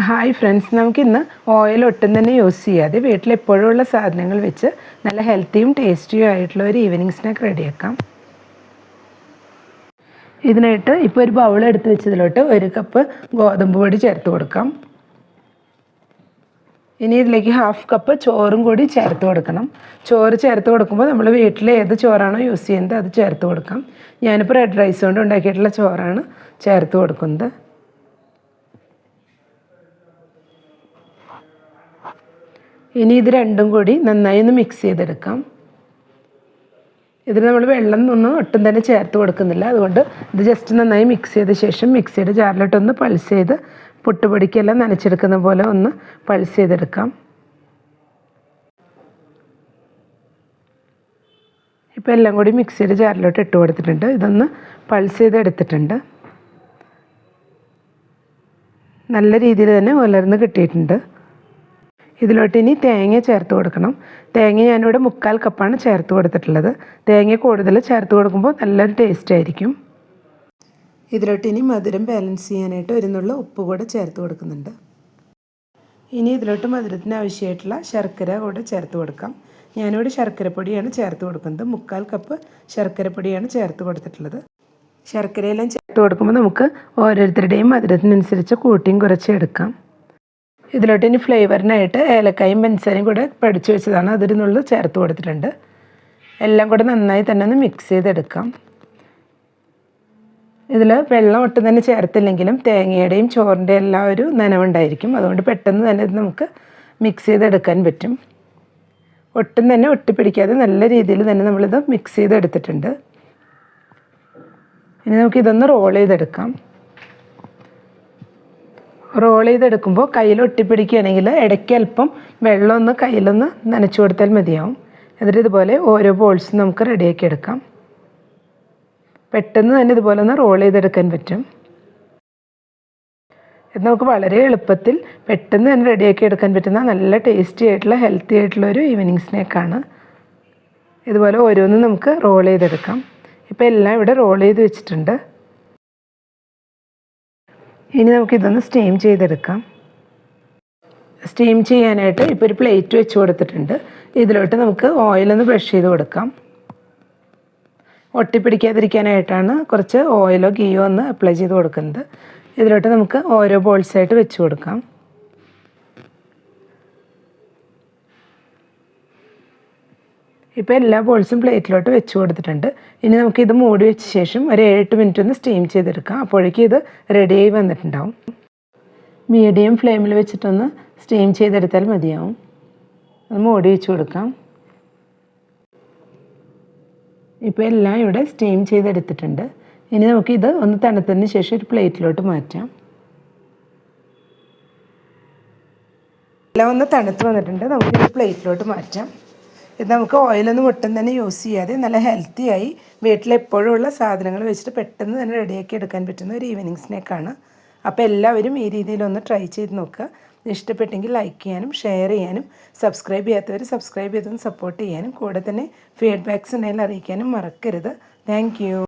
Hi friends, നമുക്കിന്ന് oil ഒട്ടും തന്നെ യൂസ് ചെയ്യാതെ വീട്ടിലെപ്പോഴുള്ള സാധനങ്ങൾ വെച്ച് നല്ല ഹെൽത്തിയും ടേസ്റ്റിയും ആയിട്ടുള്ള ഒരു ഈവനിങ് സ്നാക്ക് റെഡിയാക്കാം. ഇതിനായിട്ട് ഇപ്പോൾ ഒരു ബൗൾ എടുത്ത് വെച്ചതിലോട്ട് 1 കപ്പ് ഗോതമ്പ് പൊടി ചേർത്ത് കൊടുക്കാം. ഇനി ഇതിലേക്ക് 1/2 കപ്പ് ചോറും കൂടി ചേർത്ത് കൊടുക്കണം. ചോറ് ചേർത്ത് കൊടുക്കുമ്പോൾ നമ്മൾ വീട്ടിൽ ഏത് ചോറാണോ യൂസ് ചെയ്യുന്നത് അത് ചേർത്ത് കൊടുക്കാം. ഞാനിപ്പോൾ റെഡ് റൈസ് കൊണ്ട് ഉണ്ടാക്കിയിട്ടുള്ള ചോറാണ് ചേർത്ത് കൊടുക്കുന്നത്. ഇനി ഇത് രണ്ടും കൂടി നന്നായി ഒന്ന് മിക്സ് ചെയ്തെടുക്കാം. ഇതിൽ നമ്മൾ വെള്ളം ഒന്നും ഒട്ടും തന്നെ ചേർത്ത് കൊടുക്കുന്നില്ല. അതുകൊണ്ട് ഇത് ജസ്റ്റ് നന്നായി മിക്സ് ചെയ്ത ശേഷം മിക്സിയുടെ ജാറിലോട്ടൊന്ന് പൾസ് ചെയ്ത് പുട്ടുപൊടിക്കെല്ലാം നനച്ചെടുക്കുന്ന പോലെ ഒന്ന് പൾസ് ചെയ്തെടുക്കാം. ഇപ്പോൾ എല്ലാം കൂടി മിക്സിയുടെ ജാറിലോട്ട് ഇട്ട് കൊടുത്തിട്ടുണ്ട്. ഇതൊന്ന് പൾസ് ചെയ്തെടുത്തിട്ടുണ്ട്. നല്ല രീതിയിൽ തന്നെ ഉലർന്ന് കിട്ടിയിട്ടുണ്ട്. ഇതിലോട്ട് ഇനി തേങ്ങ ചേർത്ത് കൊടുക്കണം. തേങ്ങ ഞാനിവിടെ 3/4 കപ്പാണ് ചേർത്ത് കൊടുത്തിട്ടുള്ളത്. തേങ്ങ കൂടുതൽ ചേർത്ത് കൊടുക്കുമ്പോൾ നല്ലൊരു ടേസ്റ്റ് ആയിരിക്കും. ഇതിലോട്ട് ഇനി മധുരം ബാലൻസ് ചെയ്യാനായിട്ട് 1 നുള്ള ഉപ്പ് കൂടെ ചേർത്ത് കൊടുക്കുന്നുണ്ട്. ഇനി ഇതിലോട്ട് മധുരത്തിന് ആവശ്യമായിട്ടുള്ള ശർക്കര കൂടെ ചേർത്ത് കൊടുക്കാം. ഞാനിവിടെ ശർക്കരപ്പൊടിയാണ് ചേർത്ത് കൊടുക്കുന്നത്. 3/4 കപ്പ് ശർക്കരപ്പൊടിയാണ് ചേർത്ത് കൊടുത്തിട്ടുള്ളത്. ശർക്കരയെല്ലാം ചേർത്ത് കൊടുക്കുമ്പോൾ നമുക്ക് ഓരോരുത്തരുടെയും മധുരത്തിനനുസരിച്ച് കൂട്ടിയും കുറച്ച് എടുക്കാം. ഇതിലോട്ട് ഇനി ഫ്ലേവറിനായിട്ട് ഏലക്കായും പഞ്ചസാരയും കൂടെ പൊടിച്ച് വെച്ചതാണ്, അതൊരു നുള്ളു ചേർത്ത് കൊടുത്തിട്ടുണ്ട്. എല്ലാം കൂടെ നന്നായി തന്നെ ഒന്ന് മിക്സ് ചെയ്തെടുക്കാം. ഇതിൽ വെള്ളം ഒട്ടും തന്നെ ചേർത്തില്ലെങ്കിലും തേങ്ങയുടെയും ചോറിൻ്റെയും എല്ലാം ഒരു നനവുണ്ടായിരിക്കും. അതുകൊണ്ട് പെട്ടെന്ന് തന്നെ ഇത് നമുക്ക് മിക്സ് ചെയ്തെടുക്കാൻ പറ്റും. ഒട്ടും തന്നെ ഒട്ടിപ്പിടിക്കാതെ നല്ല രീതിയിൽ തന്നെ നമ്മളിത് മിക്സ് ചെയ്തെടുത്തിട്ടുണ്ട്. ഇനി നമുക്കിതൊന്ന് റോൾ ചെയ്തെടുക്കാം. റോൾ ചെയ്തെടുക്കുമ്പോൾ കയ്യിൽ ഒട്ടിപ്പിടിക്കുകയാണെങ്കിൽ ഇടയ്ക്ക് അല്പം വെള്ളം ഒന്ന് കയ്യിലൊന്ന് നനച്ചു കൊടുത്താൽ മതിയാവും. എന്നിട്ട് ഇതുപോലെ ഓരോ ബോൾസും നമുക്ക് റെഡിയാക്കി എടുക്കാം. പെട്ടെന്ന് തന്നെ ഇതുപോലെ ഒന്ന് റോൾ ചെയ്തെടുക്കാൻ പറ്റും. ഇത് നമുക്ക് വളരെ എളുപ്പത്തിൽ പെട്ടെന്ന് തന്നെ റെഡിയാക്കി എടുക്കാൻ പറ്റുന്ന നല്ല ടേസ്റ്റി ആയിട്ടുള്ള ഹെൽത്തി ആയിട്ടുള്ള ഒരു ഈവനിങ് സ്നാക്കാണ്. ഇതുപോലെ ഓരോന്നും നമുക്ക് റോൾ ചെയ്തെടുക്കാം. ഇപ്പോൾ എല്ലാം ഇവിടെ റോൾ ചെയ്ത് വെച്ചിട്ടുണ്ട്. ഇനി നമുക്കിതൊന്ന് സ്റ്റീം ചെയ്തെടുക്കാം. സ്റ്റീം ചെയ്യാനായിട്ട് ഇപ്പോൾ ഒരു പ്ലേറ്റ് വെച്ച് കൊടുത്തിട്ടുണ്ട്. ഇതിലോട്ട് നമുക്ക് ഓയിലൊന്ന് ബ്രഷ് ചെയ്ത് കൊടുക്കാം. ഒട്ടിപ്പിടിക്കാതിരിക്കാനായിട്ടാണ് കുറച്ച് ഓയിലോ ഗീയോ ഒന്ന് അപ്ലൈ ചെയ്ത് കൊടുക്കുന്നത്. ഇതിലോട്ട് നമുക്ക് ഓരോ ബോൾസായിട്ട് വെച്ച് കൊടുക്കാം. ഇപ്പോൾ എല്ലാ ബോൾസും പ്ലേറ്റിലോട്ട് വെച്ച് കൊടുത്തിട്ടുണ്ട്. ഇനി നമുക്കിത് മൂടി വെച്ച ശേഷം ഒരു 7-8 മിനിറ്റ് ഒന്ന് സ്റ്റീം ചെയ്തെടുക്കാം. അപ്പോഴേക്കും ഇത് റെഡിയായി വന്നിട്ടുണ്ടാവും. മീഡിയം ഫ്ലെയിമിൽ വെച്ചിട്ടൊന്ന് സ്റ്റീം ചെയ്തെടുത്താൽ മതിയാവും. അത് മൂടി വെച്ച് കൊടുക്കാം. ഇപ്പോൾ എല്ലാം ഇവിടെ സ്റ്റീം ചെയ്തെടുത്തിട്ടുണ്ട്. ഇനി നമുക്കിത് ഒന്ന് തണുത്തതിന് ശേഷം ഒരു പ്ലേറ്റിലോട്ട് മാറ്റാം. എല്ലാം ഒന്ന് തണുത്ത് വന്നിട്ടുണ്ട്. നമുക്കിത് പ്ലേറ്റിലോട്ട് മാറ്റാം. ഇത് നമുക്ക് ഓയിലൊന്നും ഒട്ടും തന്നെ യൂസ് ചെയ്യാതെ നല്ല ഹെൽത്തിയായി വീട്ടിലെപ്പോഴും ഉള്ള സാധനങ്ങൾ വെച്ചിട്ട് പെട്ടെന്ന് തന്നെ റെഡിയാക്കി എടുക്കാൻ പറ്റുന്ന ഒരു ഈവനിങ് സ്നാക്കാണ്. അപ്പോൾ എല്ലാവരും ഈ രീതിയിലൊന്ന് ട്രൈ ചെയ്ത് നോക്കുക. ഇഷ്ടപ്പെട്ടെങ്കിൽ ലൈക്ക് ചെയ്യാനും ഷെയർ ചെയ്യാനും സബ്സ്ക്രൈബ് ചെയ്യാത്തവർ സബ്സ്ക്രൈബ് ചെയ്തൊന്ന് സപ്പോർട്ട് ചെയ്യാനും കൂടെ തന്നെ ഫീഡ്ബാക്ക്സ് ഉണ്ടെങ്കിൽ അറിയിക്കാനും മറക്കരുത്. Thank you.